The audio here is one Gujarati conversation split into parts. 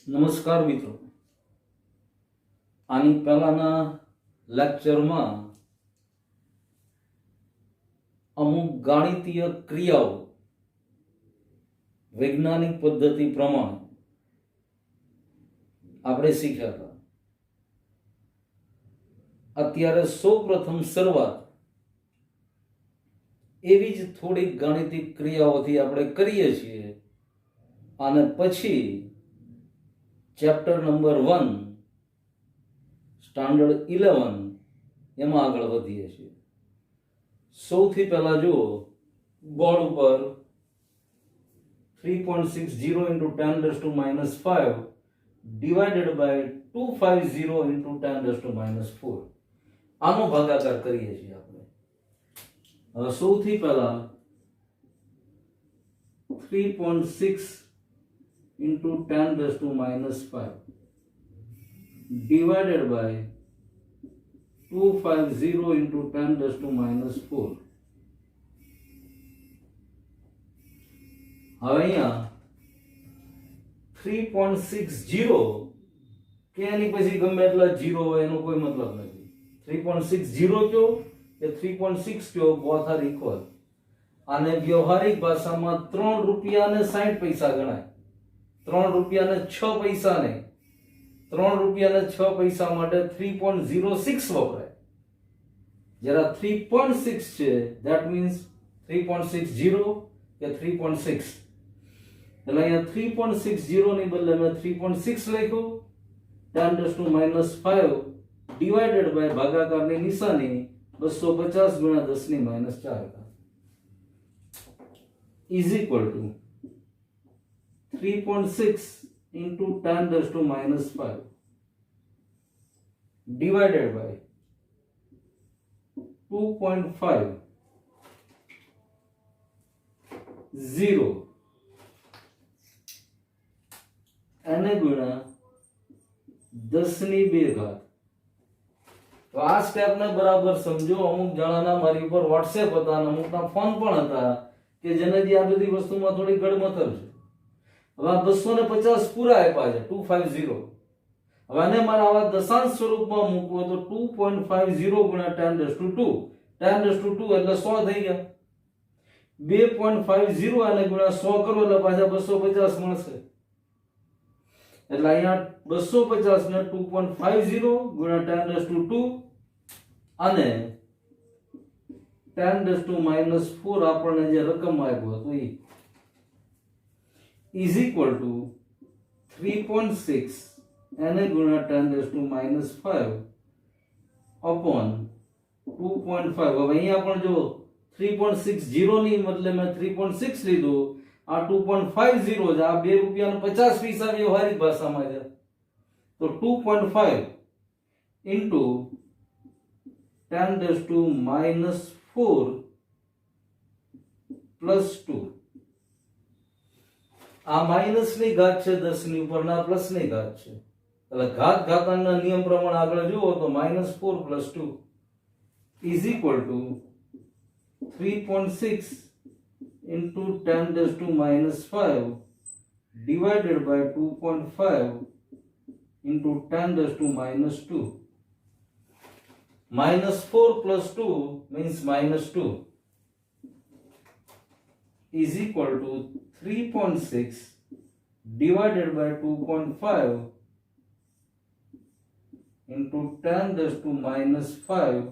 નમસ્કાર મિત્રો, આની પહેલાના લેક્ચરમાં અમુક ગાણિતીય ક્રિયાઓ વૈજ્ઞાનિક પદ્ધતિ પ્રમાણે આપણે શીખ્યા હતા. અત્યારે સૌપ્રથમ શરૂઆત એવી જ થોડીક ગાણિતિક ક્રિયાઓથી આપણે કરીએ છીએ અને પછી ચેપ્ટર નંબર 1 સ્ટાન્ડર્ડ 11 એમાં આગળ વધીએ છીએ. સૌથી પહેલા જુઓ, બોર્ડ ઉપર 3.60 into 10⁻⁻5 divided by 250 into 10⁻⁴ આનો ભાગાકાર કરીએ છીએ આપણે. હવે સૌથી પહેલા 3.6 into 10⁻⁵ divided by 250 into 10⁻⁴. હવે અહીંયા 3.60 કે એની પછી ગમે એટલા 0 હોય એનો કોઈ મતલબ નથી. 3.60 કયો કે 3.6 કયો, બોથ આર ઇક્વલ. આને વ્યવહારિક ભાષામાં 3 રૂપિયા અને 60 પૈસા ગણાય. 3 રૂપિયા અને 6 પૈસા નહીં, 3 રૂપિયા અને 6 પૈસા માટે 3.06 વપરાય. જરા 3.6 છે, that means 3.60 કે 3.6. એટલે અહીંયા 3.60 ની બદલે મેં 3.6 લખ્યું. 10⁻⁵ ડિવાઇડેડ બાય ભાગાકારની નિશાની 250 ગુણ્યા 10⁻⁴ is equal to 3.6 into 10⁻⁵ divided by 2.50 એને ગુણ્યા 10⁻². તો આ સ્ટેપને બરાબર સમજો. અમુક જણાના મારી ઉપર વોટ્સએપ હતા અને અમુકના ફોન પણ હતા કે જેનાથી આ બધી વસ્તુમાં થોડી ગડમથલ છે. હવે આ 250 પૂરા આપ્યા છે, 250. હવે આને મારે આવા દશાંશ સ્વરૂપમાં મૂકવો તો 2.50 ગુણ્યા 10⁻², 10⁻² એટલે 100 થઈ ગયા. 2.50 આને ગુણ્યા 100 કરો એટલે પાછા 250 મળશે. એટલે અહીંયા 250 ને 2.50 ગુણ્યા 10⁻² અને 10⁻⁴ આપણને જે રકમ આપ્યો હતો એ is equal to 3.6 એને ગુણ્યા 10⁻⁵ upon 2.5. હવે અહીંયા પણ જો 3.60 ની બદલે મેં 3.6 લીધું. આ 2.50 છે, આ 2 રૂપિયા અને 50 પૈસા વ્યવહારિક ભાષામાં છે. તો 2.5 into 10⁻⁴ plus 2. આ માઇનસ ની ઘાત છે, 10 ની ઉપરના પ્લસ ની ઘાત છે. એટલે ઘાત ઘાતાંકના નિયમ પ્રમાણે આગળ જુઓ તો -4 plus 2 is equal to 3.6 into 10⁻⁵ divided by 2.5 into 10⁻². -4 plus 2 means -2 is equal to 3.6 divided by 2.5 into 10⁻⁵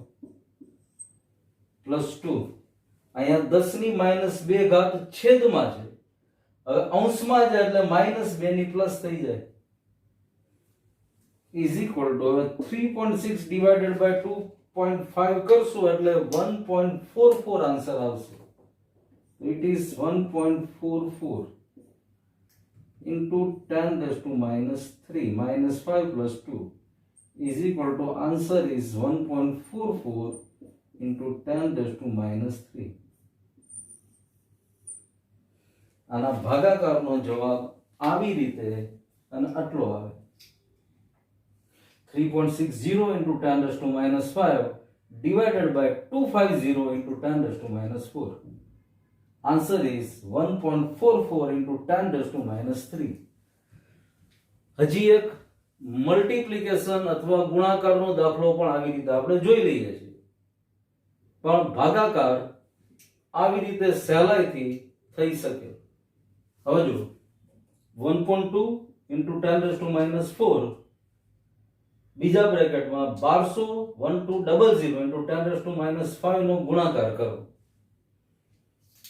plus 2. અહીંયા 10⁻² છેદમાં છે. હવે અંશમાં છે એટલે -2 ની પ્લસ થઈ જાય. is equal to હવે 3.6 divided by 2.5 કરશું એટલે 1.44 આન્સર આવશે. It is 1.44 into 10⁻³ -5 plus 2 is equal to answer is 1.44 into 10⁻³ આના ભાગાકારનો જવાબ આવી રીતે અને આટલો આવે. 3.60 into 10⁻⁵ divided by 250 into 10⁻⁴. Answer is 1.44 into 10⁻3. હજી એક મલ્ટીપ્લિકેશન અથવા ગુણાકારનો દાખલો પણ આવી રીતે આપણે જોઈ લઈએ છીએ, પણ ભાગાકાર આવી રીતે સહેલાઈથી થઈ શકે. હવે જો 1.2 into 10 - 4 બીજા બ્રેકેટમાં 1200 into 10 - 5 નો ગુણાકાર કરો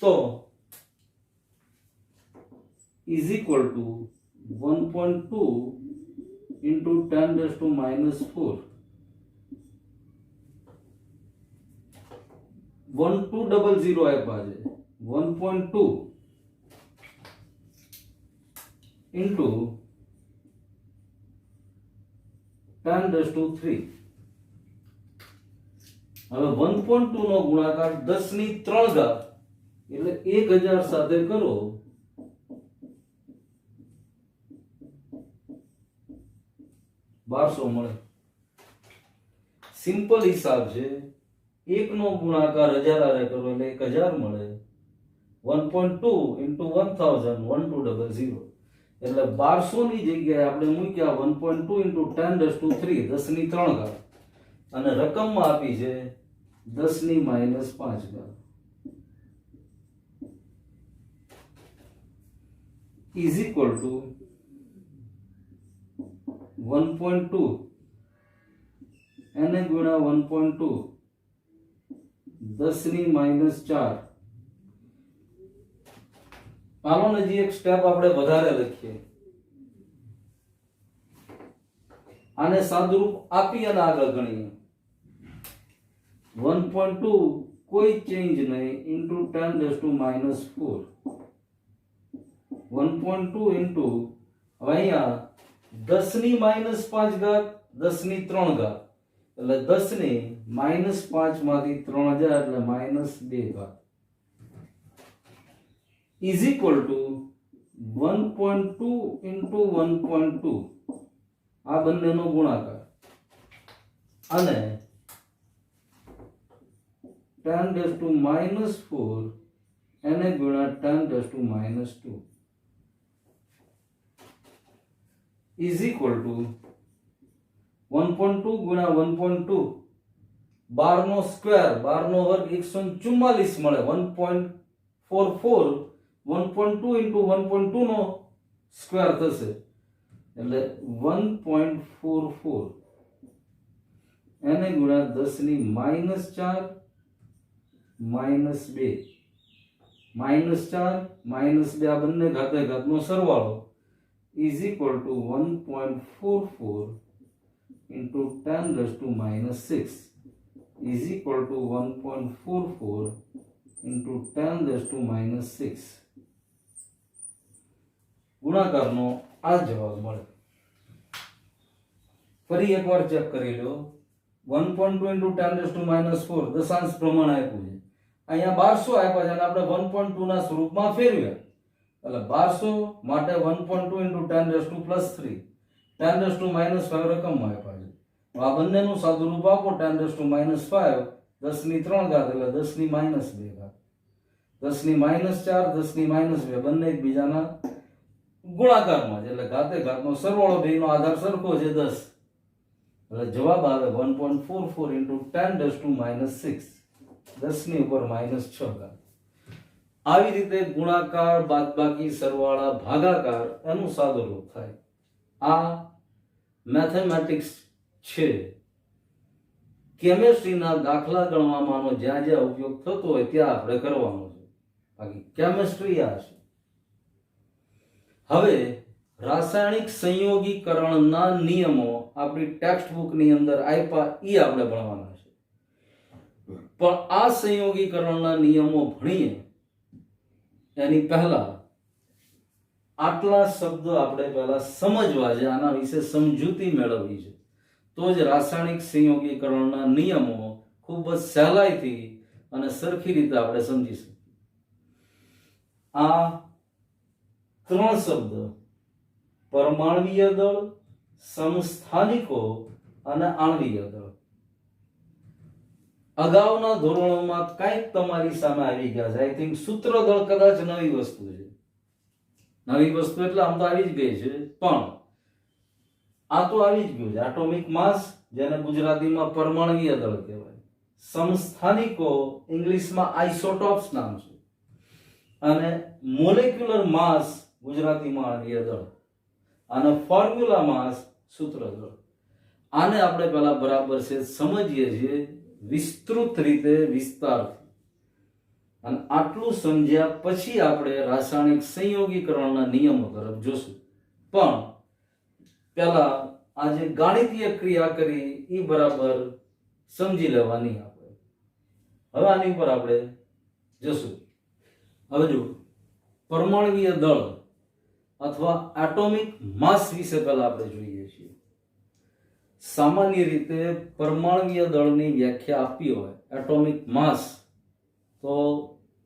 તો is equal to 1.2 into 10 - 4 1200 આપ્યા છે. 1.2 into 10 - 3. હવે 1.2 નો ગુણાકાર 10 ની 3 ઘાત એટલે 1000 સાથે કરો $1200 મળે. સિમ્પલ હિસાબ છે. 1 નો ગુણાકાર 1000 હારે કરો એટલે 1000 મળે. 1.2 into 1000 1200 એટલે 1200 ની જગ્યાએ આપણે મૂક્યા 1.2 into 10 - 3 10 ની 3 ઘાત અને રકમમાં આપી છે 10 ની -5 ઘાત is equal to 1.2 એને ગુણ્યા 1.2 10 ની -4. ચાલો ને હજી એક સ્ટેપ આપણે વધારે લખીએ. આને સાદુરૂપ આપી અને આગળ ગણીએ. 1.2 કોઈ ચેન્જ નહીં into 10 - 4 1.2 into હવે અહીંયા 10 ની -5 ઘાત 10 ની 3 ઘાત એટલે 10 ની -5 માંથી 3000 એટલે -2 ઘાત is equal to 1.2 into 1.2 આ બંનેનો ગુણાકાર અને 10 - 4 એને ગુણ્યા 10 - 2 is equal to 1.2 ગુણ્યા 1.2 12 નો સ્ક્વેર 12 નો વર્ગ 144 મળે. 1.44 1.2 into 1.2 નો સ્ક્વેર થશે એટલે 1.44 એને ગુણ્યા 10 ની -4 -2 -4 -2 આ બંને ઘાતે ઘાતનો સરવાળો is equal to 1.44 into 10 - 6 is equal to 1.44 into 10 - 6 ગુણાકારનો આ જવાબ મળે. ફરી એકવાર ચેક કરી લો. 1.2 into 10 - 4 દશાંશ પ્રમાણ આપ્યું છે. અહીંયા 1200 આપ્યા છે અને આપણે 1.2 ના સ્વરૂપમાં ફેરવ્યા એટલે 1200 માટે 1.2 into 10 + 3 10 - -5 રકમમાં આપ્યા છે. આ બંનેનું સાદુરૂપ આપો 10 - 5 10 ની 3 ઘાત એટલે 10 ની -2 ઘાત 10 ની -4 10 ની -2 બંને એકબીજાના ગુણાકારમાં છે એટલે ઘાતે ઘાતનો સરવાળો બેનો આધાર સરખો છે 10 એટલે જવાબ આવે 1.44 into 10 - 6 10 ની ઉપર -6 ઘાત. આવી રીતે ગુણાકાર બાદબાકી સરવાળા ભાગાકાર એનું સાદુરૂપ થાય. આ મેથેમેટિક્સ છે. કેમેસ્ટ્રીના દાખલા ગણવામાં જ્યાં જ્યાં ઉપયોગ થતો હોય ત્યાં આપણે કરવાનો છે. બાકી કેમેસ્ટ્રી આ છે. હવે રાસાયણિક સંયોગીકરણના નિયમો આપણી ટેક્સ્ટ બુકની અંદર આપ્યા એ આપણે ભણવાના છે. પણ આ સંયોગીકરણના નિયમો ભણીએ એની પહેલા આટલા શબ્દ આપણે પહેલા સમજવા છે. આના વિશે સમજૂતી મેળવવી છે તો જ રાસાયણિક સંયોગીકરણના નિયમો ખૂબ જ સહેલાઈથી અને સરખી રીતે આપણે સમજી શકીએ. આ ત્રણ શબ્દ પરમાણ્વીય દળ, સમસ્થાનિકો અને આણ્વીય દળ અગાઉના ધોરણોમાં કંઈક તમારી સામે આવી ગયા છે. આઈ થિંક સૂત્ર દળ કદાચ નવી વસ્તુ છે. નવી વસ્તુ એટલે આમ તો આવી જ ગઈ છે, પણ આ તો આવી જ ગયું છે એટોમિક માસ, જેને ગુજરાતીમાં પરમાણુય દળ કહેવાય. સમસ્થાનિકો ઇંગ્લિશમાં આઇસોટોપ્સ નામ છે, અને મોલેક્યુલર માસ ગુજરાતીમાં આણ્વીય દળ, અને ફોર્મ્યુલા માસ સૂત્ર દળ. આને આપણે પહેલા બરાબર છે સમજીએ છીએ વિસ્તૃત રીતે, વિસ્તારથી. અને આટલું સમજ્યા પછી આપણે રાસાયણિક સંયોગીકરણના નિયમો તરફ જોશું. પણ પહેલા આ જે ગાણિતીય ક્રિયા કરી એ બરાબર સમજી લેવાની આપણે. હવે આની પર આપણે જોશું. હવે જો પરમાણુય દળ અથવા એટોમિક માસ વિશે પહેલા આપણે જોઈએ છીએ. સામાન્ય રીતે પરમાણુય દળની વ્યાખ્યા આપી હોય એટોમિક માસ, તો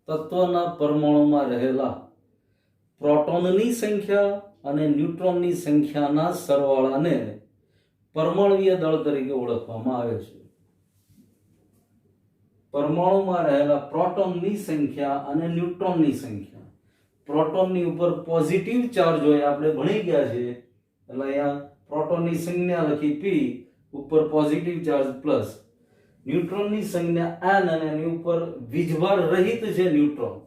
તત્વના પરમાણુમાં રહેલા પ્રોટોનની સંખ્યા અને ન્યુટ્રોનની સંખ્યાના સરવાળાને પરમાણુય દળ તરીકે ઓળખવામાં આવે છે. પરમાણુમાં રહેલા પ્રોટોનની સંખ્યા અને ન્યુટ્રોનની સંખ્યા. પ્રોટોનની ઉપર પોઝિટિવ ચાર્જ હોય, આપણે ભણી ગયા છે, એટલે અહીંયા પ્રોટોનની સંજ્ઞા લખી p, ઉપર પોઝિટિવ ચાર્જ પ્લસ. ન્યુટ્રોનની સંજ્ઞા n, અને એની ઉપર વીજભાર રહિત છે ન્યુટ્રોન.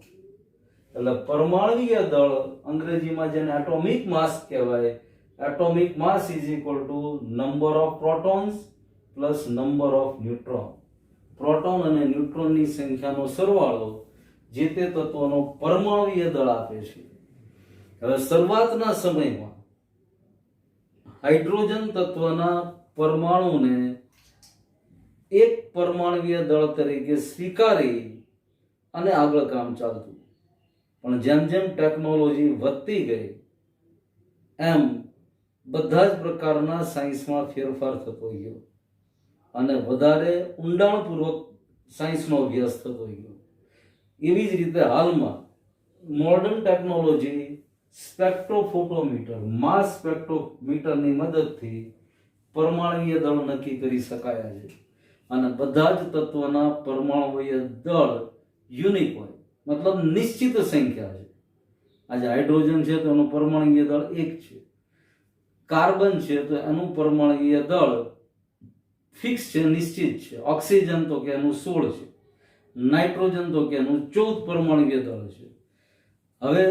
એટલે પરમાણુય દળ અંગ્રેજીમાં જેને એટોમિક માસ કહેવાય, atomic mass is equal to number of protons plus number of neutron. Proton અને ન્યુટ્રોનની સંખ્યાનો સરવાળો જે તે તત્વનો પરમાણુય દળ આપે છે. હવે શરૂઆતના સમયમાં હાઇડ્રોજન તત્વના પરમાણુને એક પરમાણુય દળ તરીકે સ્વીકારી અને આગળ કામ ચાલતું. પણ જેમ જેમ ટેકનોલોજી વધતી ગઈ એમ બધા જ પ્રકારના સાયન્સમાં ફેરફાર થતો ગયો, અને વધારે ઊંડાણપૂર્વક સાયન્સનો અભ્યાસ થતો ગયો. એવી જ રીતે હાલમાં મોડર્ન ટેકનોલોજી સ્પેક્ટ્રોફોટોમીટર, માસ સ્પેક્ટ્રોમીટરની મદદથી પરમાણુય દળ નક્કી કરી શકાયા છે. અને બધા જ તત્વના પરમાણુય દળ યુનિક હોય, મતલબ નિશ્ચિત સંખ્યા છે. આજે હાઇડ્રોજન છે તો એનું પરમાણુય દળ 1 છે. કાર્બન છે તો એનું પરમાણુય દળ ફિક્સ છે, નિશ્ચિત છે. ઓક્સિજન તો કે એનું 16 છે. નાઇટ્રોજન તો કે એનું 14 પરમાણુય દળ છે. હવે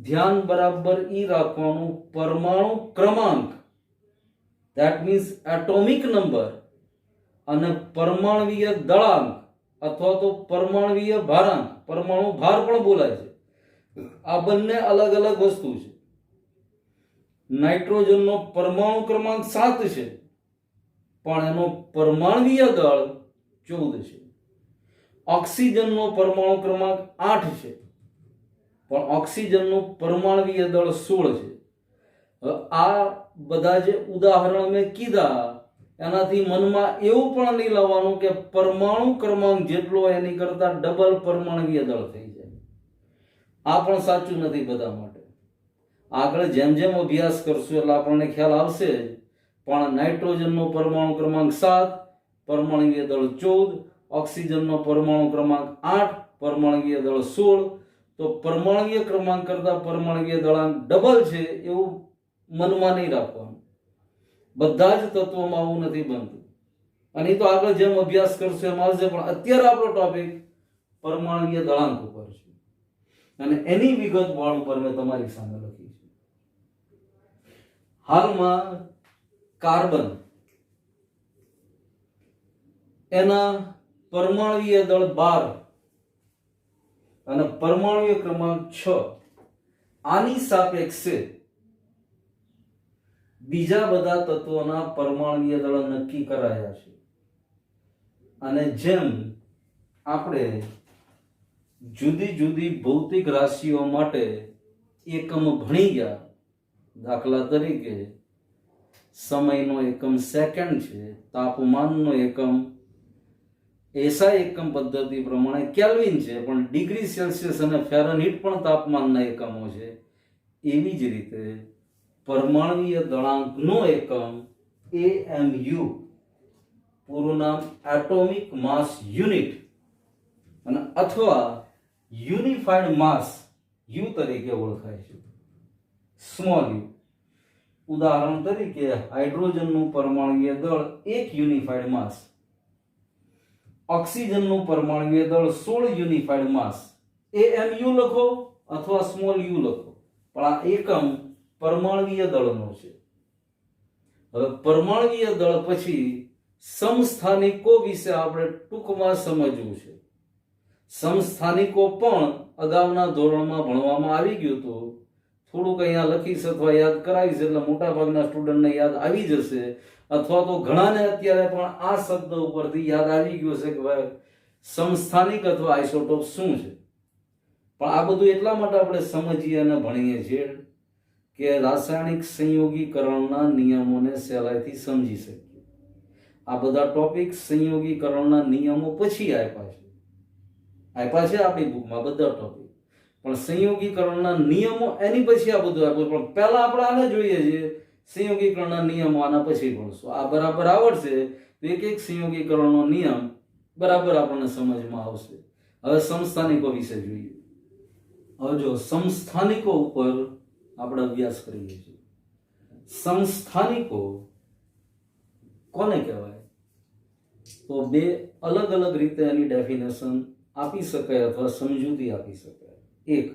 ધ્યાન બરાબર ઈ રાખવાનું, પરમાણુ ક્રમાંક, ધેટ મીન્સ એટોમિક નંબર, અને પરમાણુય દળાંક અથવા તો પરમાણુય ભારાંક, પરમાણુ ભાર પણ બોલાય છે. આ બંને અલગ અલગ વસ્તુ છે. નાઇટ્રોજનનો પરમાણુ ક્રમાંક 7 છે, પણ એનો પરમાણુય દળ 14 છે. ઓક્સિજનનો પરમાણુ ક્રમાંક 8 છે, પણ ઓક્સિજનનું પરમાણુય દળ 16 છે. હવે આ બધા જે ઉદાહરણ મેં કીધા એનાથી મનમાં એવું પણ નહીં લાવવાનું કે પરમાણુ ક્રમાંક જેટલો એની કરતા ડબલ પરમાણુય દળ થઈ જાય. આ પણ સાચું નથી બધા માટે. આગળ જેમ જેમ અભ્યાસ કરશું એટલે આપણને ખ્યાલ આવશે જ. પણ નાઇટ્રોજનનો પરમાણુ ક્રમાંક 7, પરમાણુય દળ 14, ઓક્સિજનનો પરમાણુ ક્રમાંક 8, પરમાણુય દળ 16, તો પરમાણુય ક્રમાંક કરતા પરમાણુય દળાંક ડબલ છે એવું મનમાં નહીં રાખવાનું. બધા જ તત્વોમાં આવું નથી બનતું, અને તો આગળ જેમ અભ્યાસ કરશો એમ આવશે. પણ અત્યારે આપણો ટોપિક પરમાણુય દળાંક ઉપર છે, અને એની વિગતવાર ઉપર મેં તમારી સામે લખી છે. હાલમાં કાર્બન, એના પરમાણુય દળ 12 અને પરમાણુય ક્રમાંક 6, આની સાપેક્ષે બીજા બધા તત્વોના પરમાણુય દળ નક્કી કરાયા છે. અને જેમ આપણે જુદી જુદી ભૌતિક રાશિઓ માટે એકમ ભણી ગયા, દાખલા તરીકે સમયનો એકમ સેકન્ડ છે, તાપમાનનો એકમ એસઆ એકમ પદ્ધતિ પ્રમાણે કેલ્વિન છે, પણ ડિગ્રી સેલ્સિયસ અને ફેરનહીટ પણ તાપમાનના એકમો છે. એવી જ રીતે પરમાણુય દળાંકનો એકમ AMU, પૂરું નામ એટોમિક માસ યુનિટ, અને અથવા યુનિફાઈડ માસ યુ તરીકે ઓળખાય છે, સ્મોલ યુ. ઉદાહરણ તરીકે હાઇડ્રોજનનું પરમાણુય દળ 1 યુનિફાઈડ માસ, ઓક્સિજનનું પરમાણુય દળ 16 યુનિફાઈડ માસ. એ mu લખો અથવા સ્મોલ u લખો, પણ આ એકમ પરમાણુય દળનો છે. હવે પરમાણુય દળ પછી સમસ્થાનિકો વિશે આપણે ટૂંકમાં સમજવું છે. સમસ્થાનિકો પણ અગાઉના ધોરણમાં ભણવામાં આવી ગયું હતું. થોડુંક અહીંયા લખીશ અથવા યાદ કરાવીશ એટલે મોટા ભાગના સ્ટુડન્ટને યાદ આવી જશે, અથવા તો ઘણાને અત્યારે પણ આ શબ્દ ઉપરથી યાદ આવી ગયો છે કે ભાઈ સમસ્થાનિક અથવા આઇસોટોપ શું છે. પણ આ બધું એટલા માટે આપણે સમજીએ અને ભણીએ છીએ કે રાસાયણિક સંયોગીકરણના નિયમોને સહેલાઈથી સમજી શકીએ. આ બધા ટોપિક સંયોગીકરણના નિયમો પછી આપ્યા છે આપણી બુકમાં બધા ટોપિક, પણ સંયોગીકરણના નિયમો એની પછી આ બધું આપ્યું. પણ પહેલા આપણે આને જોઈએ છીએ, સંયોગીકરણના નિયમો આના પછી ભણશું. આ બરાબર આવડશે તો એક એક સંયોગીકરણનો નિયમ બરાબર આપણને સમજમાં આવશે. હવે સમસ્થાનિકો વિશે જોઈએ. હવે જો સમસ્થાનિકો ઉપર આપણે અભ્યાસ કરીએ છીએ. સમસ્થાનિકો કોને કહેવાય? તો બે અલગ અલગ રીતે એની ડેફિનેશન આપી શકાય અથવા સમજૂતી આપી શકાય. એક,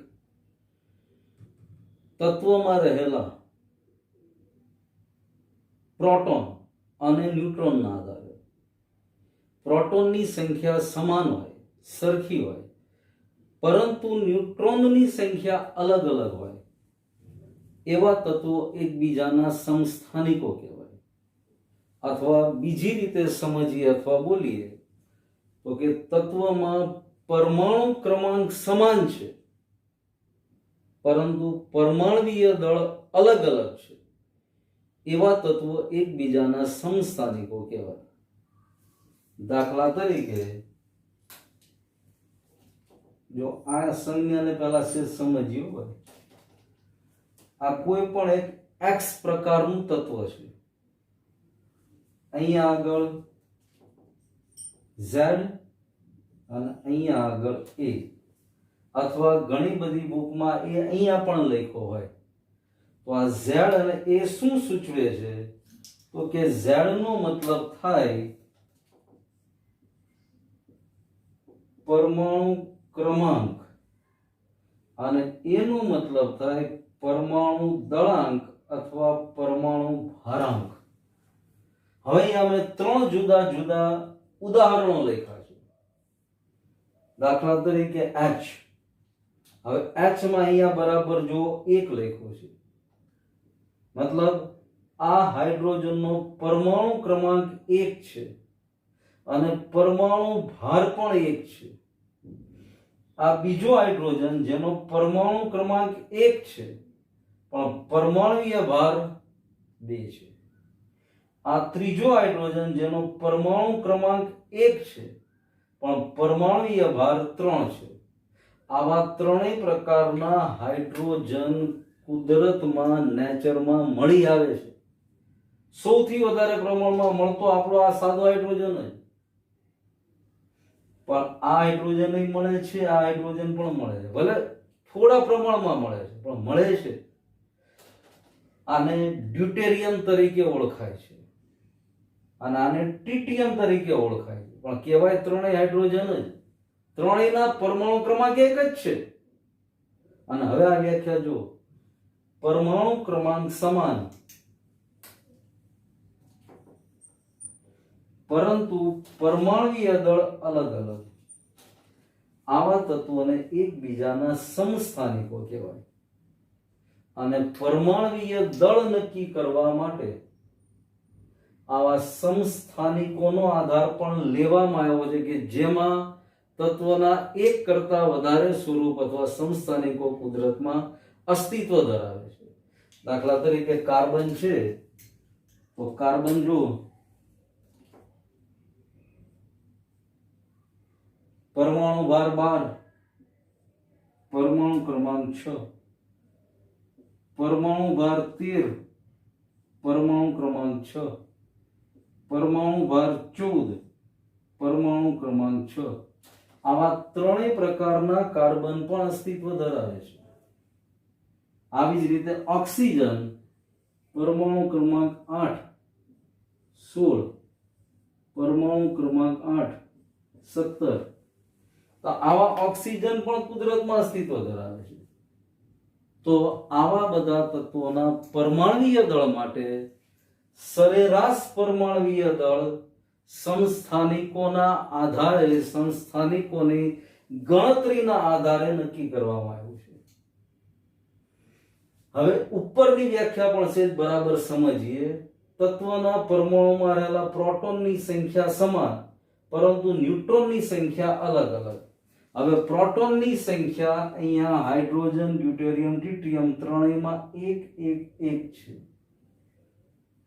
તત્વમાં રહેલા પ્રોટોન અને ન્યુટ્રોનના આધારે પ્રોટોનની સંખ્યા સમાન હોય, સરખી હોય, પરંતુ ન્યુટ્રોનની સંખ્યા અલગ અલગ હોય, એવા તત્વો એકબીજાના સમસ્થાનિકો કહેવાય. અથવા બીજી રીતે સમજીએ અથવા બોલીએ તો કે તત્વમાં પરમાણુ ક્રમાંક સમાન છે પરંતુ પરમાણુય દળ અલગ અલગ છે, એવા તત્વો એકબીજાના સમસ્થાનિકો કહેવાય. દાખલા તરીકે જો આ સંજ્ઞાને પહેલા સમજ્યું હોય, આ કોઈ પણ એક x પ્રકારનું તત્વ છે. અહીંયા આગળ z અને અહીંયા આગળ a, અથવા ઘણી બધી બુકમાં એ અહીંયા પણ લખ્યો હોય. તો આ z અને a શું સૂચવે છે? તો કે z નો મતલબ થાય પરમાણુ ક્રમાંક અને a નો મતલબ થાય પરમાણુ દળાંક અથવા પરમાણુ ભારાંક. હવે અહીંયા અમે 3 જુદા જુદા ઉદાહરણો લખ્યા છે. દાખલા તરીકે H. હવે H માં અહીંયા બરાબર જો 1 લખ્યો છે, મતલબ આ હાઇડ્રોજનનો પરમાણુ ક્રમાંક 1 છે અને પરમાણુ ભાર પણ 1 છે. આ બીજો હાઇડ્રોજન જેનો પરમાણુ ક્રમાંક 1 છે પણ પરમાણુય ભાર 2 છે. આ ત્રીજો હાઇડ્રોજન જેનો પરમાણુ ક્રમાંક 1 છે પણ પરમાણુય ભાર 3 છે. આવા ત્રણેય પ્રકારના હાઇડ્રોજન કુદરતમાં નેચરમાં મળી આવે છે. સૌથી વધારે પ્રમાણમાં મળતો આપણો આ સાદો હાઇડ્રોજન જ, પણ આ હાઇડ્રોજન મળે છે, આ હાઇડ્રોજન પણ મળે છે, ભલે થોડા પ્રમાણમાં મળે છે પણ મળે છે. આને ડ્યુટેરિયમ તરીકે ઓળખાય છે અને આને ટ્રિટિયમ તરીકે ઓળખાય છે, પણ કહેવાય ત્રણેય હાઇડ્રોજન જ. ત્રણેયના પરમાણુ ક્રમાંક 1 જ છે. અને હવે આ વ્યાખ્યા જો, પરમાણુ ક્રમાંક સમાન પરંતુ પરમાણુય દળ અલગ અલગ, આવા તત્વોને એકબીજાના સમસ્થાનિકો કહેવાય. અને પરમાણુય દળ નક્કી કરવા માટે આવા સમસ્થાનિકોનો આધાર પણ લેવામાં આવ્યો છે કે જેમાં તત્વના એક કરતા વધારે સ્વરૂપ અથવા સમસ્થાનિકો કુદરતમાં અસ્તિત્વ ધરાવે છે. દાખલા તરીકે કાર્બન છે, તો કાર્બન જો પરમાણુ ભાર 12, પરમાણુ ક્રમાંક 6, પરમાણુ ભાર 13, પરમાણુ ક્રમાંક 6, પરમાણુ ભાર 14, પરમાણુ ક્રમાંક 6. આવા ત્રણેય પ્રકારના કાર્બન પણ અસ્તિત્વ ધરાવે છે. આવી જ રીતે ઓક્સિજન પરમાણુ ક્રમાંક 8 16, પરમાણુ ક્રમાંક 8 17. તો આવા ઓક્સિજન પણ કુદરતમાં અસ્તિત્વ ધરાવે છે. તો આવા બધા તત્વોના પરમાણ્વીય દળ માટે સરેરાશ પરમાણ્વીય દળ સમસ્થાનિકોના આધારે, સમસ્થાનિકોની ગણતરીના આધારે નક્કી કરવામાં આવ્યું છે. હવે ઉપરની વ્યાખ્યા પણ છે બરાબર સમજીએ. તત્વના પરમાણુમાં રહેલા પ્રોટોનની સંખ્યા સમાન, પરંતુ ન્યુટ્રોનની સંખ્યા અલગ અલગ. હવે પ્રોટોનની સંખ્યા અહીંયા હાઇડ્રોજન, ડ્યુટેરિયમ, ટ્રિટિયમ ત્રણેયમાં 1 1 1 છે.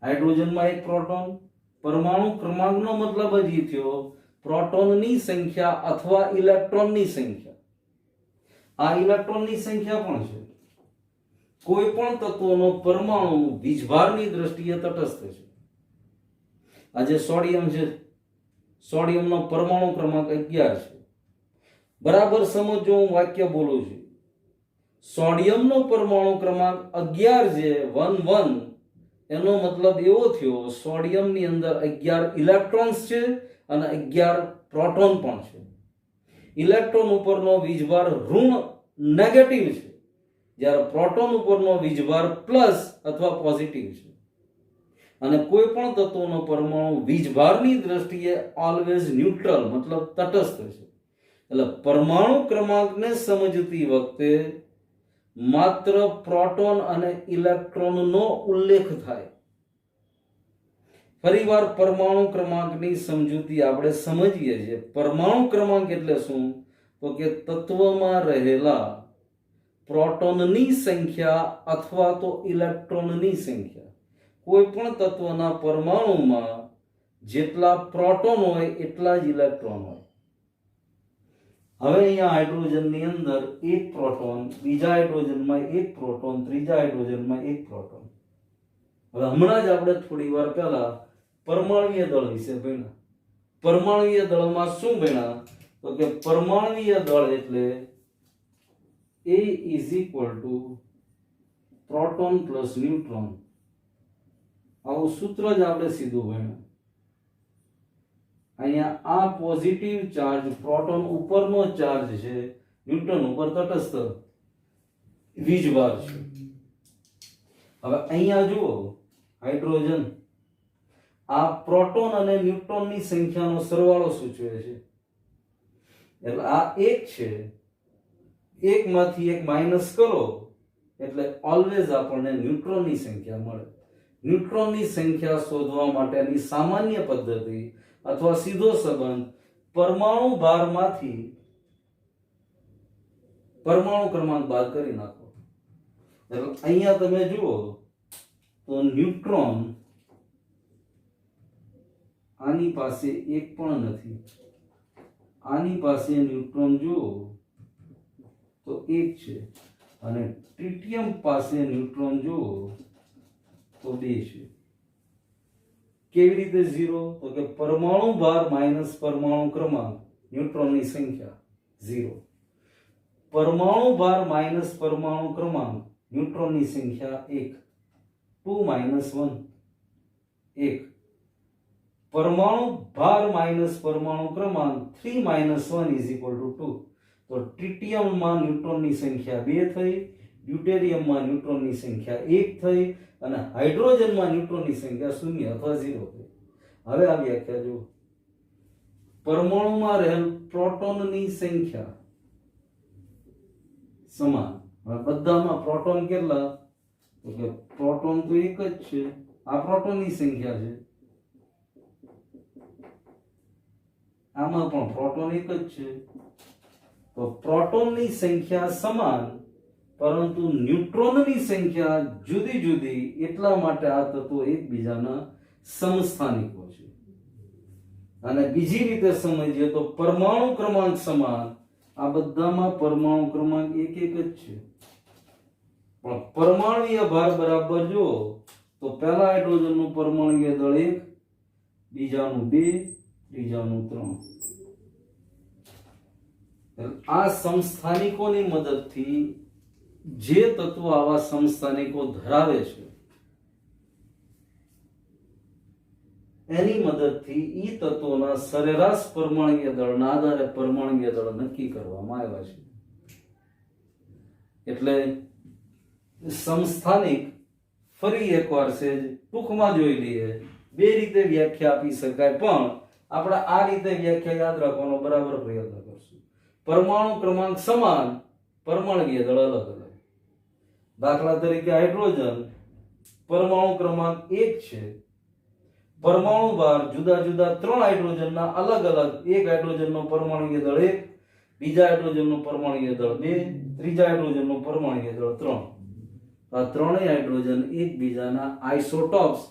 હાઇડ્રોજનમાં 1 પ્રોટોન. પરમાણુ ક્રમાંકનો મતલબ જ ઈ થયો પ્રોટોનની સંખ્યા અથવા ઇલેક્ટ્રોનની સંખ્યા. આ ઇલેક્ટ્રોનની સંખ્યા પણ છે. કોઈ પણ તત્વનો પરમાણુ વીજભારની દ્રષ્ટિએ તટસ્થ છે. આ જે સોડિયમ છે, સોડિયમનો પરમાણુ ક્રમાંક 11 છે. બરાબર સમજો, હું વાક્ય બોલું છું. સોડિયમનો પરમાણુ ક્રમાંક 11 છે, 1 1. એનો મતલબ એવો થયો સોડિયમની અંદર 11 ઇલેક્ટ્રોન્સ છે અને 11 પ્રોટોન પણ છે. ઇલેક્ટ્રોન ઉપરનો વીજભાર ઋણ નેગેટિવ છે, જ્યારે પ્રોટોન ઉપરનો વીજભાર પ્લસ અથવા પોઝિટિવ છે. અને કોઈ પણ તત્વનો પરમાણુ વીજભારની દ્રષ્ટિએ ઓલવેઝ ન્યુટ્રલ મતલબ તટસ્થ છે. એટલે પરમાણુ ક્રમાંકને સમજતી વખતે માત્ર પ્રોટોન અને ઇલેક્ટ્રોનનો ઉલ્લેખ થાય. ફરીવાર પરમાણુ ક્રમાંકની સમજૂતી આપણે સમજીએ છીએ. પરમાણુ ક્રમાંક એટલે શું? તો કે તત્વમાં રહેલા પ્રોટોનની સંખ્યા અથવા તો ઇલેક્ટ્રોનની સંખ્યા. કોઈ પણ તત્વના પરમાણુમાં જેટલા પ્રોટોન હોય એટલા જ ઇલેક્ટ્રોન હોય. હવે અહીંયા હાઇડ્રોજનની અંદર 1 પ્રોટોન, બીજા હાઇડ્રોજનમાં 1 પ્રોટોન, ત્રીજા હાઇડ્રોજનમાં 1 પ્રોટોન. હવે હમણાં જ આપણે થોડી વાર પહેલા પરમાણ્વીય દળ વિશે ભણ્યા. પરમાણ્વીય દળમાં શું ભણ્યા? તો કે પરમાણ્વીય દળ એટલે A is equal to proton plus neutron. આવું સૂત્ર જ આપણે સીધું ભણ્યું. અહીંયા આ પોઝિટિવ ચાર્જ પ્રોટોન ઉપરનો ચાર્જ છે, ન્યુટ્રોન ઉપર તટસ્થ વીજભાર છે. હવે અહીંયા જુઓ હાઇડ્રોજન, આ પ્રોટોન અને ન્યુટ્રોનની સંખ્યાનો સરવાળો સૂચવે છે. એટલે આ 1 છે, 1 માંથી 1 માઇનસ કરો એટલે ઓલવેઝ આપણને ન્યુટ્રોનની સંખ્યા મળે. ન્યુટ્રોનની સંખ્યા શોધવા માટેની સામાન્ય પદ્ધતિ અથવા સીધો સંબંધ પરમાણુ ભારમાંથી પરમાણુ ક્રમાંક બાદ કરી નાખો. એટલે અહીંયા તમે જુઓ તો ન્યુટ્રોન આની પાસે 1 પણ નથી, આની પાસે ન્યુટ્રોન જુઓ તો 1 છે, અને ટ્રિટિયમ પાસે ન્યુટ્રોન જુઓ તો 2 છે. કેવી રીતે 0? તો કે પરમાણુ ભાર માઇનસ પરમાણુ ક્રમાંક, ન્યુટ્રોનની સંખ્યા 0. પરમાણુ ભાર માઇનસ પરમાણુ ક્રમાંક, ન્યુટ્રોનની સંખ્યા 1. 2 માઇનસ 1 1. પરમાણુ ભાર માઇનસ પરમાણુ ક્રમાંક 3 માઇનસ 1 ઇઝ ઇક્વલ ટુ 2. તો ટ્રિટિયમમાં ન્યુટ્રોનની સંખ્યા 2 થઈ, ડ્યુટેરિયમમાં ન્યુટ્રોનની સંખ્યા 1 થઈ, અને હાઇડ્રોજનમાં ન્યુટ્રોનની સંખ્યા 0 અથવા 0 થઈ. હવે આ વ્યાખ્યા જુઓ. પરમાણુમાં રહેલ પ્રોટોનની સંખ્યા સમાન. હવે બધામાં પ્રોટોન કેટલા? તો કે પ્રોટોન તો 1 જ છે. આ પ્રોટોનની સંખ્યા છે, આમાં પણ પ્રોટોન 1 જ છે. તો પ્રોટોનની સંખ્યા સમાન, પરંતુ ન્યુટ્રોનની સંખ્યા જુદી જુદી. એટલા માટે આ તત્વો એકબીજાના સમસ્થાનિકો છે. અને બીજી રીતે સમજીએ તો પરમાણુ ક્રમાંક સમાન, આ બધામાં પરમાણુ ક્રમાંક 1 1 જ છે. પણ પરમાણ્વીય ભાર બરાબર જો તો પહેલા હાઇડ્રોજનનું પરમાણ્વીય દળ 1, બીજાનું 2, ત્રીજાનું 3. આ સમસ્થાનિકોની મદદથી જે તત્વો આવા સમસ્થાનિકો ધરાવે છે એની મદદથી ઈ તત્વોના સરેરાશ પરમાણુય દળના આધારે પરમાણુય દળ નક્કી કરવામાં આવ્યા છે. એટલે સમસ્થાનિક ફરી એકવાર છે ટૂંકમાં જોઈ લઈએ. બે રીતે વ્યાખ્યા આપી શકાય, પણ આપણે આ રીતે વ્યાખ્યા યાદ રાખવાનો બરાબર પ્રયત્ન કરશું. પરમાણુ ક્રમાંક સમાન, પરમાણુય દળ અલગ અલગ. દાખલા તરીકે હાઇડ્રોજન પરમાણુ ક્રમાંક 1 છે, પરમાણુ બહાર જુદા જુદા 3 હાઇડ્રોજનના અલગ અલગ, એક હાઇડ્રોજનનો પરમાણુય દળ 1, બીજા હાઇડ્રોજનનો પરમાણુય દળ 2, ત્રીજા હાઇડ્રોજનનો પરમાણુય દળ 3. આ ત્રણેય હાઇડ્રોજન એકબીજાના આઇસોટોપ્સ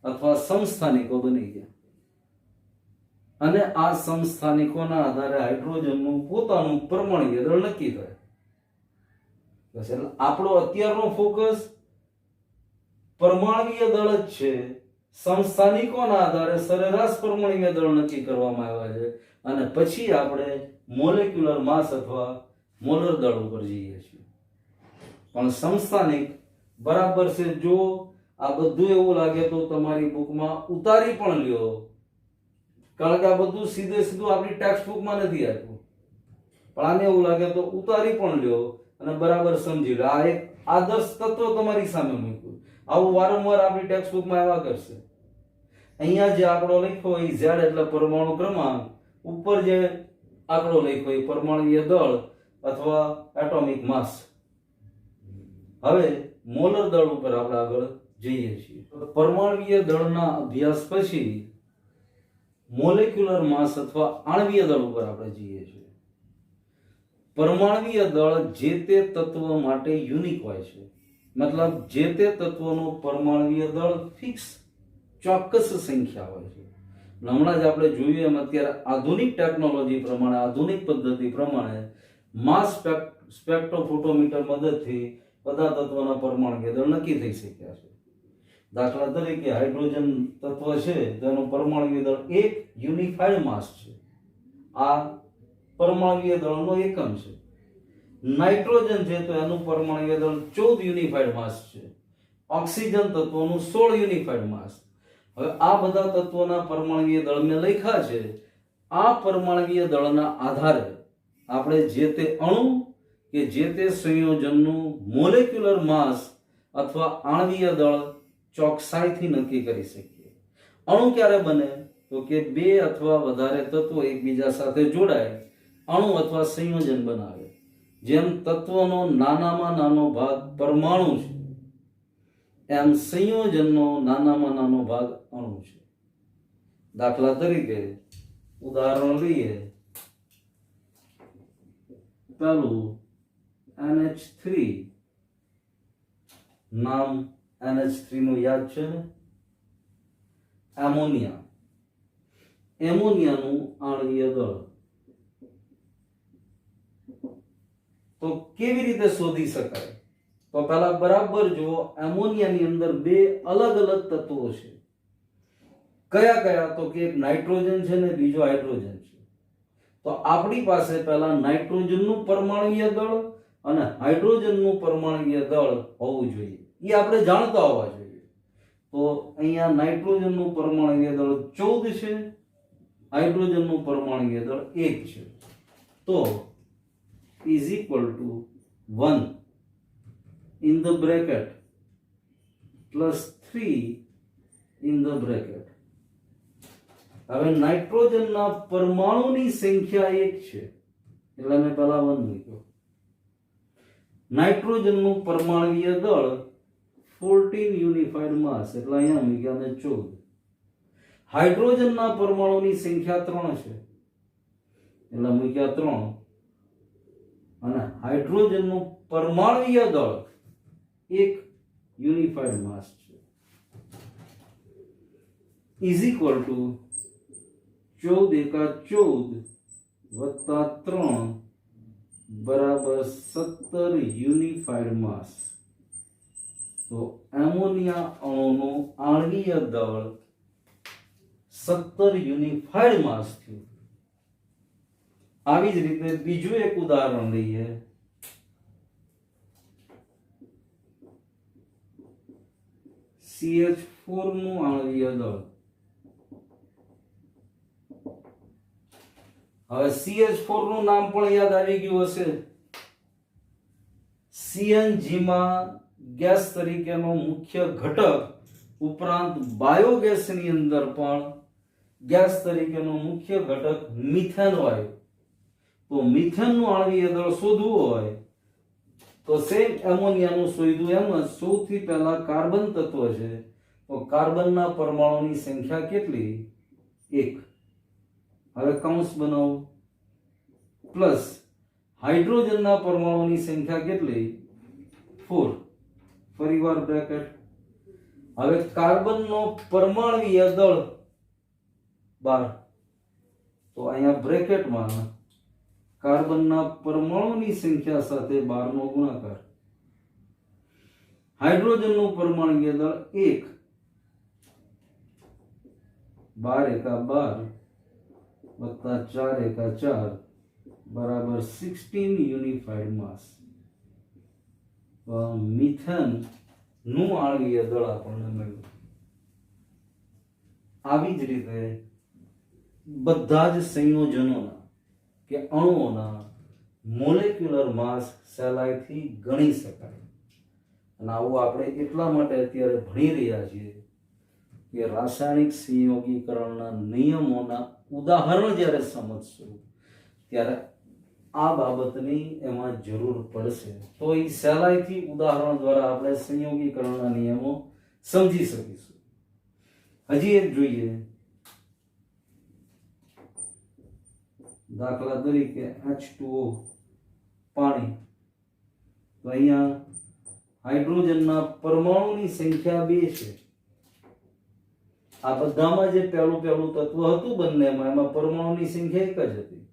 અથવા સમસ્થાનિકો બની ગયા અને આ સમસ્થાનિકોના આધારે હાઇડ્રોજનનું પોતાનું પરમાણુય દળ નક્કી થાય. બસ, એટલે આપણો અત્યારનો ફોકસ પરમાણુય દળ જ છે. સમસ્થાનિકોના આધારે સરેરાશ પરમાણુય દળ નક્કી કરવામાં આવ્યા છે અને પછી આપણે મોલેક્યુલર માસ અથવા મોલર દળ ઉપર જઈએ છીએ. પણ સમસ્થાનિક બરાબર છે. જો આ બધું એવું લાગે તો તમારી બુકમાં ઉતારી પણ લ્યો, કારણ કે આ બધું સીધે સીધું આપણી ટેક્સ્ટ બુકમાં નથી આપ્યું. પણ આને એવું લાગે તો ઉતારી પણ લ્યો અને બરાબર સમજી લો. આ એક આદર્શ તત્વ તમારી સામે મૂક્યું. આવું વારંવાર આપણી ટેક્સ્ટ બુકમાં આવ્યા કરશે. અહીંયા જે આંકડો લખ્યો એ Z એટલે પરમાણુ ક્રમાંક, ઉપર જે આંકડો લખ્યો એ પરમાણુય દળ અથવા એટોમિક માસ. હવે મોલર દળ ઉપર આપણે આગળ જઈએ છીએ. પરમાણુય દળના અભ્યાસ પછી મોલેક્યુલર માસ અથવા આણ્વીય દળ ઉપર આપણે જઈએ છીએ. પરમાણુય દળ જે તે તત્વ માટે યુનિક હોય છે, મતલબ જે તે તત્વનો પરમાણુય દળ ફિક્સ ચોક્કસ સંખ્યા હોય છે. હમણાં જ આપણે જોયું એમ અત્યારે આધુનિક ટેકનોલોજી પ્રમાણે, આધુનિક પદ્ધતિ પ્રમાણે માસ સ્પેક્ટ્રોફોટોમીટર મદદથી બધા તત્વોના પરમાણુય દળ નક્કી થઈ શક્યા છે. દાખલા તરીકે હાઇડ્રોજન તત્વ છે તેનું પરમાણુય દળ 1 યુનિફાઈડ માસ છે. આ પરમાણુય દળનો એકમ છે. નાઇટ્રોજન છે તો એનું પરમાણુય દળ 14 યુનિફાઈડ માસ છે. ઓક્સિજન તત્વનું 16 યુનિફાઈડ માસ. હવે આ બધા તત્વોના પરમાણુય દળ મેં લખ્યા છે. આ પરમાણુય દળના આધારે આપણે જે તે અણુ કે જે તે સંયોજનનું મોલેક્યુલર માસ અથવા આણ્વીય દળ ચોકસાઈથી નક્કી કરી શકીએ. અણુ ક્યારે બને? તો કે બે અથવા વધારે તત્વો એકબીજા સાથે જોડાય, અણુ અથવા સંયોજન બનાવે. જેમ તત્વનો નાનામાં નાનો ભાગ પરમાણુ છે, એમ સંયોજનનો નાનામાં નાનો ભાગ અણુ છે. દાખલા તરીકે ઉદાહરણ લઈએ. પહેલું NH3, નામ NH3 નું યાદ છે ને? એમોનિયા. એમોનિયાનું આણ્વીય દળ તો કેવી રીતે શોધી શકાય? તો પહેલા બરાબર જુઓ. એમોનિયાની અંદર બે અલગ અલગ તત્વો છે. કયા કયા? તો કે એક નાઇટ્રોજન છે ને બીજો હાઇડ્રોજન છે. તો આપણી પાસે પહેલા નાઇટ્રોજનનું પરમાણુય દળ અને હાઇડ્રોજનનું પરમાણુય દળ હોવું જોઈએ. એ આપણે જાણતા હોવા જોઈએ. તો અહીંયા નાઇટ્રોજનનું પરમાણુય દળ 14 છે, હાઇડ્રોજનનું પરમાણુય દળ 1 છે. તો is equal to 1 in the bracket plus 3 in the bracket. હવે નાઇટ્રોજનના પરમાણુની સંખ્યા 1 છે એટલે મેં પહેલા 1 મૂક્યો. નાઇટ્રોજનનું પરમાણુય દળ 14 યુનિફાઈડ માસ એટલે અહીંયા મૂક્યા મેં 14. હાઇડ્રોજનના પરમાણુની સંખ્યા 3 છે એટલે મૂક્યા 3 અને હાઇડ્રોજનનું પરમાણુય દળ 1 યુનિફાઈડ માસ છે ઇઝ ઇક્વલ ટુ 14 એકા 14 વત્તા 3 બરાબર 17 યુનિફાઈડ માસ. તો એમોનિયા અણુનું આણ્વીય દળ 17 યુનિફાઈડ માસ થયું. આવી જ રીતે બીજું એક ઉદાહરણ લઈએ. CH4 નું આણ્વીય દળ હવે CH4 નું નામ પણ યાદ આવી ગયું હશે. CNG માં ગેસ તરીકેનો મુખ્ય ઘટક ઉપરાંત બાયોગેસની અંદર પણ ગેસ તરીકેનો મુખ્ય ઘટક મિથેન વાયુ. તો મિથેનનું આણ્વીય દળ શોધવું હોય તો સેમ એમોનિયાનું શોધ્યું એમ જ સૌથી પહેલા કાર્બન તત્વ છે. તો કાર્બનના પરમાણુની સંખ્યા કેટલી? 1. હવે કૌંસ બનાવો પ્લસ હાઇડ્રોજનના પરમાણુની સંખ્યા કેટલી? 4. ફરીવાર બ્રેકેટ. હવે કાર્બનનો પરમાણુય દળ 12. તો અહીંયા બ્રેકેટમાં કાર્બનના પરમાણુની સંખ્યા સાથે 12 નો ગુણાકાર. હાઇડ્રોજનનું પરમાણુય દળ 1. 12 એકા 12 વત્તા 4 એકા 4 બરાબર 16 યુનિફાઈડ માસ. મિથેન નું આણ્વીય દળ આપણને મળ્યું. આવી જ રીતે બધા જ સંયોજનોના કે અણુઓના મોલેક્યુલર માસ સહેલાઈથી ગણી શકાય. અને આવું આપણે એટલા માટે અત્યારે ભણી રહ્યા છીએ કે રાસાયણિક સંયોગીકરણના નિયમોના ઉદાહરણ જ્યારે સમજશું ત્યારે આ બાબતની એમાં જરૂર પડશે. તો એ સહેલાઈથી ઉદાહરણ દ્વારા આપણે સંયોગીકરણના નિયમો સમજી શકીશું. હજી એક જોઈએ. દાખલા તરીકે H2O પાણી. તો અહીંયા હાઇડ્રોજનના પરમાણુની સંખ્યા 2 છે. આ બધામાં જે પહેલું તત્વ હતું બંનેમાં એમાં પરમાણુની સંખ્યા 1 જ હતી.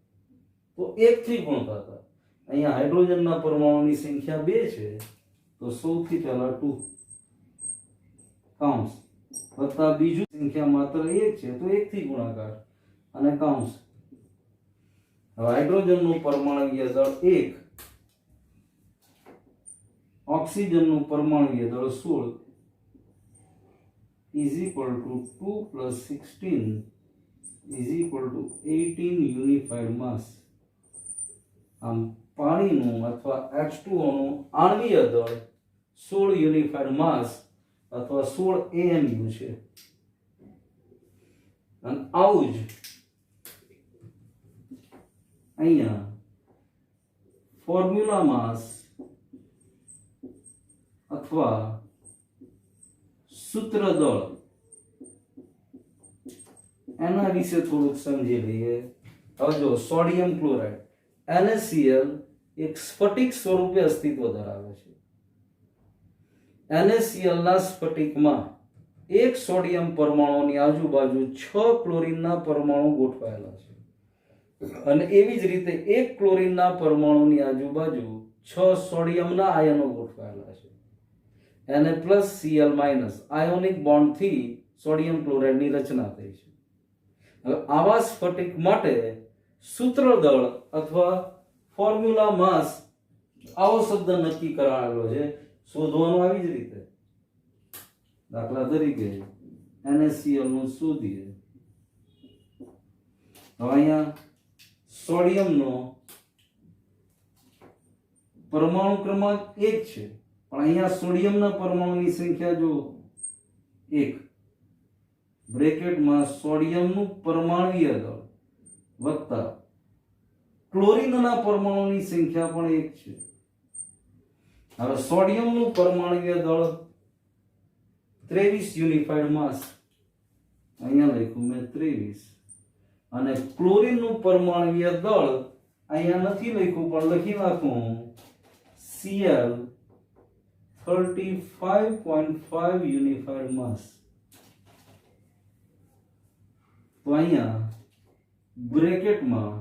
તો 1 થી ગુણતા હતા. અહીંયા હાઇડ્રોજનના પરમાણુની સંખ્યા 2 છે. તો સૌથી પહેલા 2 કૌંસ વત્તા બીજું સંખ્યા માત્ર 1 છે તો 1 થી ગુણાકાર અને કૌંસ. હવે હાઇડ્રોજનનું પરમાણુય દળ 1, ઓક્સિજનનું પરમાણુય દળ 16 is equal to 2 plus 16 is equal to 18 unified mass. આમ પાણીનું અથવા H2O નું આણ્વીય દળ 16 યુનિફાઈડ માસ અથવા 16 AMU છે. અને આવું જ અહીંયા ફોર્મ્યુલા માસ અથવા સૂત્ર દળ એના વિશે થોડુંક સમજી લઈએ. હવે જો સોડિયમ ક્લોરાઇડ NaCl એક સ્ફટિક સ્વરૂપે અસ્તિત્વ ધરાવે છે. NaCl ના સ્ફટિકમાં એક સોડિયમ પરમાણુની આજુબાજુ 6 ક્લોરીનના પરમાણુ ગોઠવાયેલા છે અને એવી જ રીતે એક ક્લોરીનના પરમાણુની આજુબાજુ 6 સોડિયમના આયનો ગોઠવાયેલા છે. Na+Cl- આયોનિક બોન્ડથી સોડિયમ ક્લોરાઇડની રચના થઈ છે. હવે આવા સ્ફટિક માટે સૂત્ર દળ અથવા ફોર્મ્યુલા માસ આવો શબ્દ નક્કી કરાયેલો છે. શોધવાનો આવી જ રીતે. દાખલા તરીકે NaCl નું શોધીએ. હવે અહીંયા સોડિયમનો પરમાણુ ક્રમાંક 1 છે પણ અહીંયા સોડિયમના પરમાણુની સંખ્યા જો 1 બ્રેકેટમાં સોડિયમનું પરમાણુય દળ વત્તા ક્લોરીનના પરમાણુની સંખ્યા પણ 1 છે. હવે સોડિયમનું પરમાણુય દળ 23 યુનિફાઈડ માસ અહીંયા લખ્યું મેં 23 અને ક્લોરીનનું પરમાણુય દળ અહીંયા નથી લખ્યું પણ લખી નાખું Cl 35.5 યુનિફાઈડ માસ. તો અહીંયા બ્રેકેટમાં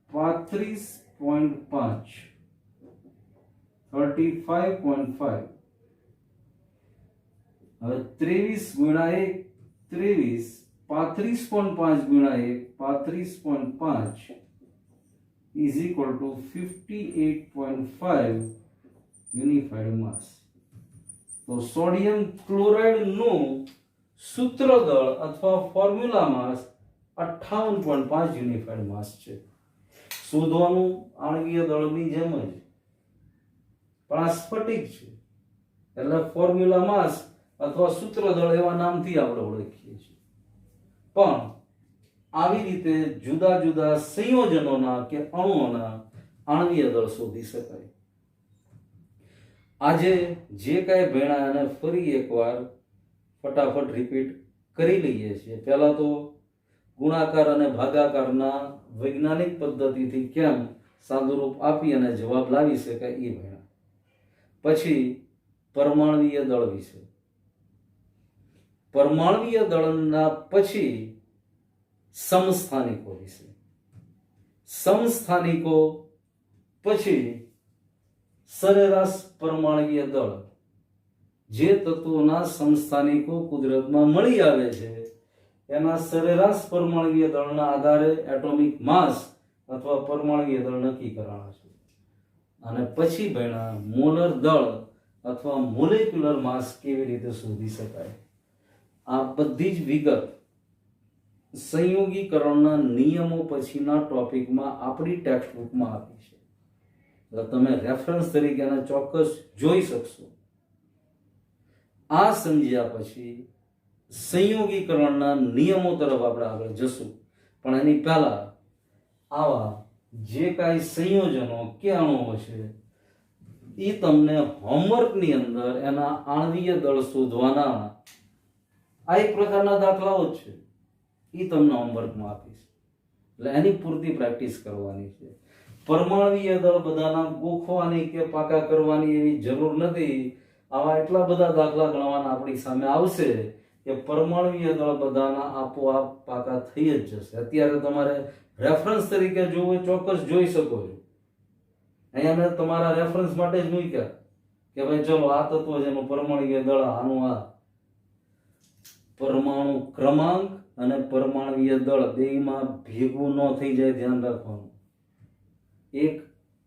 35.5 35.5 હવે 23 ગુણ્યા 1 23 35.5 ગુણ્યા 1 35.5 is equal to 58.5 યુનિફાઈડ માસ. તો સોડિયમ ક્લોરાઇડ નું સૂત્ર દળ અથવા ફોર્મ્યુલા માસ 58.5 યુનિફાઈડ માસ છે. શોધવાનું આણ્વીય દળની જેમ જ, પણ આ સ્ફટિક છે એટલે ફોર્મ્યુલા માસ અથવા સૂત્ર દળ એવા નામથી આપણે ઓળખીએ છીએ. પણ આવી રીતે જુદા જુદા સંયોજનોના કે અણુઓના આણ્વીય દળ શોધી શકાય. આજે જે કાંઈ ભણ્યા એને ફરી એકવાર ફટાફટ રિપીટ કરી લઈએ છીએ. પહેલા તો ગુણાકાર અને ભાગાકારના વૈજ્ઞાનિક પદ્ધતિથી કેમ સાદુરૂપ આપી અને જવાબ લાવી શકાય એ ભણ્યા. પછી પરમાણ્વીય દળ વિશે, પરમાણ્વીય દળના પછી સમસ્થાનિકો વિશે, સમસ્થાનિકો પછી સરેરાશ પરમાણ્વીય દળ. જે તત્વોના સમસ્થાનિકો કુદરતમાં મળી આવે છે એના સરેરાશ પરમાણ્વીય દળના આધારે એટોમિક માસ અથવા પરમાણ્વીય દળ નક્કી કરવાના છે. અને પછી ભણ્યા મોલર દળ અથવા મોલેક્યુલર માસ કેવી રીતે શોધી શકાય. આ બધી જ વિગત સંયોગીકરણના નિયમો પછીના ટોપિકમાં આપણી ટેક્સ્ટ બુકમાં આપી છે, એટલે તમે રેફરન્સ તરીકે એને ચોક્કસ જોઈ શકશો. આ સમજ્યા પછી સંયોગીકરણના નિયમો તરફ આપણે આગળ જશું. પણ એની પહેલા આવા જે કાંઈ સંયોજનો કે અણુઓ છે એ તમને હોમવર્કની અંદર એના આણ્વીય દળ શોધવાના આ એક પ્રકારના દાખલાઓ જ છે, એ તમને હોમવર્કમાં આપીશ. એટલે એની પૂરતી પ્રેક્ટિસ કરવાની છે. પરમાણ્વીય દળ બધાના ગોખવાની કે પાકા કરવાની એવી જરૂર નથી. આવા એટલા બધા દાખલા ગણવાના આપણી સામે આવશે કે પરમાણ્વીય દળ બધાના આપોઆપ પાકા થઈ જ જશે. અત્યારે તમારે રેફરન્સ તરીકે જોવું ચોક્કસ જોઈ શકો છો. અહીંયા મેં તમારા રેફરન્સ માટે જ મૂક્યા કે ભાઈ ચલો આ તત્વ છે એનું પરમાણ્વીય દળ આનું આ. પરમાણુ ક્રમાંક અને પરમાણ્વીય દળ બેયમાં ભેગું ન થઈ જાય, ધ્યાન રાખવાનું. એક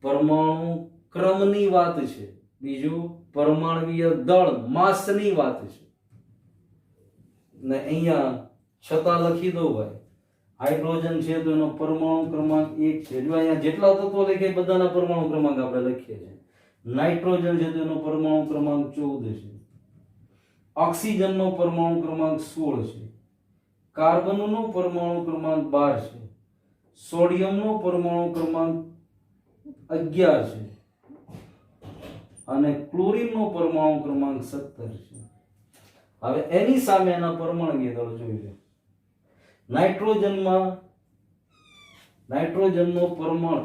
પરમાણુ ક્રમની વાત છે, બીજું પરમાણ્વીય દળ માસની વાત છે. ને અહીંયા છતાં લખી દો ભાઈ, હાઇડ્રોજન છે તો એનો પરમાણુ ક્રમાંક 1 છે. જો અહીંયા જેટલા તત્વો લખે બધાના પરમાણુ ક્રમાંક આપણે લખીએ છીએ. નાઇટ્રોજન છે તો એનો પરમાણુ ક્રમાંક 14 છે. ઓક્સિજનનો પરમાણુ ક્રમાંક 16 છે. કાર્બનનો પરમાણુ ક્રમાંક 12 છે. સોડિયમનો પરમાણુ ક્રમાંક 11 છે. અને ક્લોરીનનો પરમાણુ ક્રમાંક 17 છે. હવે એની સામે એના પરમાણ્વીય દળ જોઈ લો. નાઇટ્રોજનનો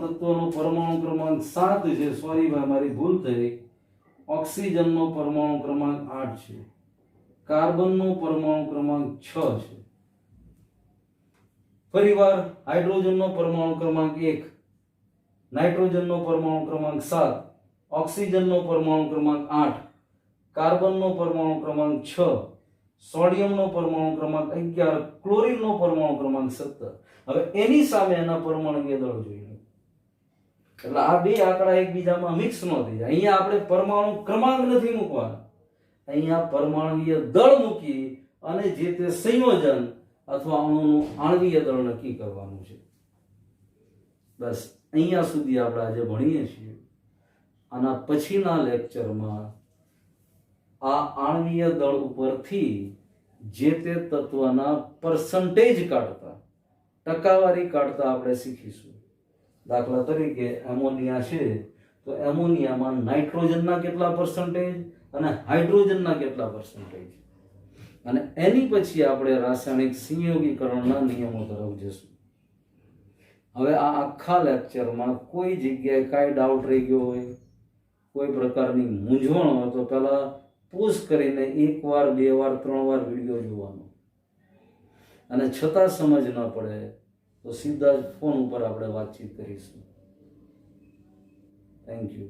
તત્વનો પરમાણુ ક્રમાંક 7 છે. સોરી ભાઈ મારી ભૂલ થઈ. ઓક્સિજનનો પરમાણુ ક્રમાંક 8 છે. કાર્બનનો પરમાણુ ક્રમાંક 6 છે. ફરીવાર હાઇડ્રોજનનો પરમાણુ ક્રમાંક 1, નાઇટ્રોજનનો પરમાણુ ક્રમાંક 7, ઓક્સિજનનો પરમાણુ ક્રમાંક 8, કાર્બનનો પરમાણુ ક્રમાંક 6, સોડિયમનો પરમાણુ ક્રમાંક 11, ક્લોરીનનો પરમાણુ ક્રમાંક 17. હવે એની સામે એના પરમાણ્વીય દળ જોઈએ. એટલે આ બે આંકડા એકબીજામાં મિક્સ ન થઈ જાય. અહીંયા આપણે પરમાણુ ક્રમાંક નથી મૂકવાના, અહીંયા પરમાણ્વીય દળ મૂકી અને જે તે સંયોજન અથવા અણુનું આણ્વીય દળ નક્કી કરવાનું છે. બસ અહીંયા સુધી આપણે આજે ભણીએ છીએ. આના પછીના લેક્ચરમાં આ આણ્વીય દળ ઉપરથી જે તે તત્વના પર્સન્ટેજ કાઢતા, ટકાવારી કાઢતા આપણે શીખીશું. દાખલા તરીકે એમોનિયા છે તો એમોનિયામાં નાઇટ્રોજનના કેટલા પર્સન્ટેજ અને હાઇડ્રોજનના કેટલા પર્સન્ટેજ, અને એની પછી આપણે રાસાયણિક સંયોગીકરણના નિયમો તરફ જશું. હવે આ આખા લેક્ચરમાં કોઈ જગ્યાએ કાંઈ ડાઉટ રહી ગયો હોય, કોઈ પ્રકારની મૂંઝવણ હોય તો પહેલા પોઝ કરીને 1 વાર 2 વાર 3 વાર વિડીયો જોવાનો, અને છતાં સમજ ન પડે તો સીધા જ ફોન ઉપર આપણે વાતચીત કરીશું. Thank you.